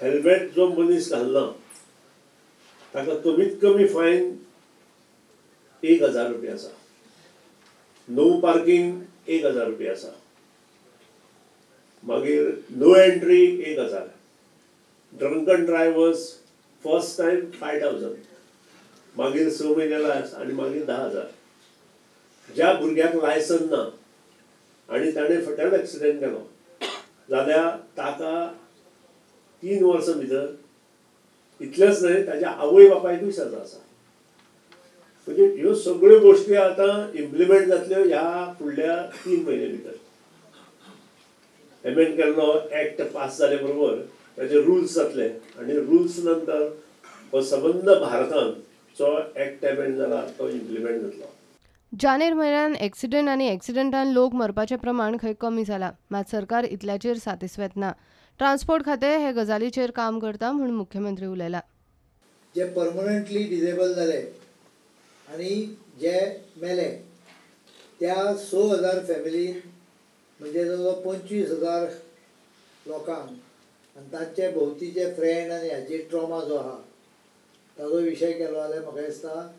Helmet जो मनीस घालना ताका कमीत कमी फायन 1000 रुपया आसा. नो पार्किंग 1000 रुपया आसा. मागीर no entry 1000. Drunken drivers first time 5000. मागीर 6 म्हयने लायस आनी मागीर 10,000. ज्या भुरग्याक लायसन ना आनी ताणें फटल एक्सिडेंट केलो जाल्यार ताका 3 वर्सां भितर इतलेंच न्हय ताच्या आवय बापायकूय सजा आसा. म्हणजे ह्यो सगळ्यो गोश्टी आतां इम्प्लिमेंट जातल्यो ह्या फुडल्या 3 म्हयने भितर. एमेंड केल्लो एक्ट पास जाले बरोबर ताचे रुल्स जातले आनी रुल्स नंतर हो सबंद भारतांत जो एक्ट एमेंड जाला तो इम्प्लिमेंट जातलो. जानेर म्हयन्यान एक्सिडेंट आनी एक्सिडेंटान लोक मरपाचें प्रमाण खंय कमी जाला, मात सरकार इतल्याचेर सातिस्वेत ना. ट्रान्सपोर्ट खातें हे गजालीचेर काम करता म्हूण मुख्यमंत्री उलयला. जे परमनंटली डिसेबल जाले आनी जे मेले त्या 6,000 फॅमिलीन म्हणजे जवळ 25,000 लोकांक आनी तांचे भोंवतीचे फ्रेंड आनी हाची ट्रॉमा जो आहा ताजो विशय केलो जाल्यार म्हाका दिसता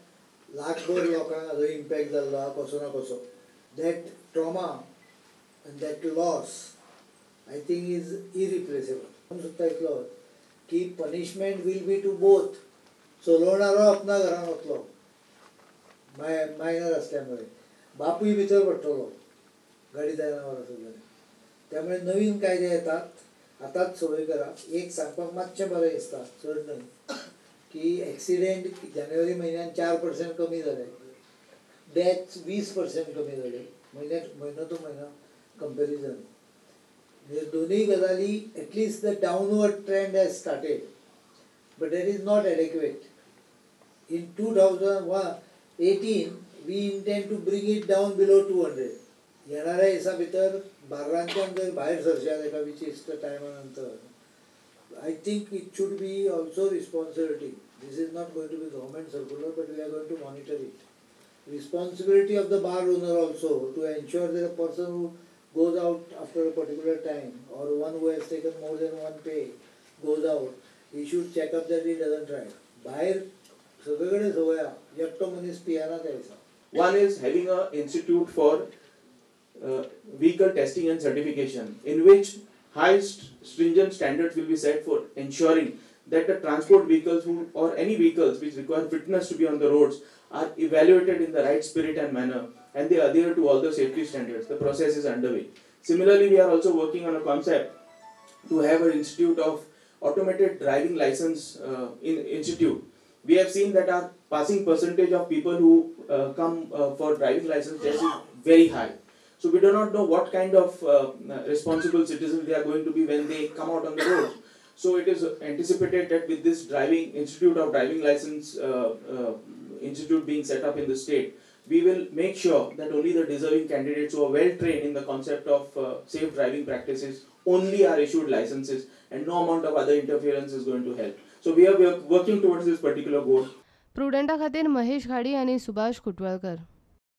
लाखभर लोकांक हाजो इम्पॅक्ट जाल्लो आहा कसो ना कसो. दॅट ट्रॉमा आनी that loss I think is irreplaceable. हांव सुद्दां इतलो की punishment will be to both. चलोवणारो आपणा घरान वतलो मायनर आसल्या मुळे, बापूय भितर पडटलो गाडी जायना वर आसत जाल्यार. त्यामुळे नवीन कायदे येतात, आतांच संवय करा. एक सांगपाक मातशें बरें दिसता चड न्हय की एक्सिडेंट जानेवारी म्हयन्यान 4% कमी जाले, डेथ्स 20% कमी जाले म्हयनो टू म्हयनो कंपेरिजन. म्हणजे दोनूय गजाली at least the downward trend has started but that is not adequate. In 2018 we intend to bring it down below 200. येणाऱ्या दिसा भितर बार्रांच्यान जर भायर सरशात एका विशिश्ट टायमा नंतर I think it should be also responsibility. This is not going to be government circular, but we are going to monitor it. Responsibility of the bar owner also to ensure that a person who goes out after a particular time or one who has taken more than one pay goes out, he should check up that he doesn't drive. भायर सगळीकडे सवय आहा एकटो मनीस पियाना त्या दिसा. One is having a institute for vehicle testing and certification in which high stringent standards will be set for ensuring that the transport vehicles or any vehicles which require fitness to be on the roads are evaluated in the right spirit and manner and they adhere to all the safety standards. The process is underway. Similarly, we are also working on a concept to have an institute of automated driving license institute. We have seen that our passing percentage of people who come for driving license test is very high. So we do not know what kind of responsible citizens they are going to be when they come out on the road. So it is anticipated that with this driving institute of driving license institute being set up in the state, we will make sure that only the deserving candidates who are well trained in the concept of safe driving practices only are issued licenses and no amount of other interference is going to help. So we are working towards this particular goal. प्रुडंटा खातीर महेश घाडी आनी सुभाष कुटवळकर.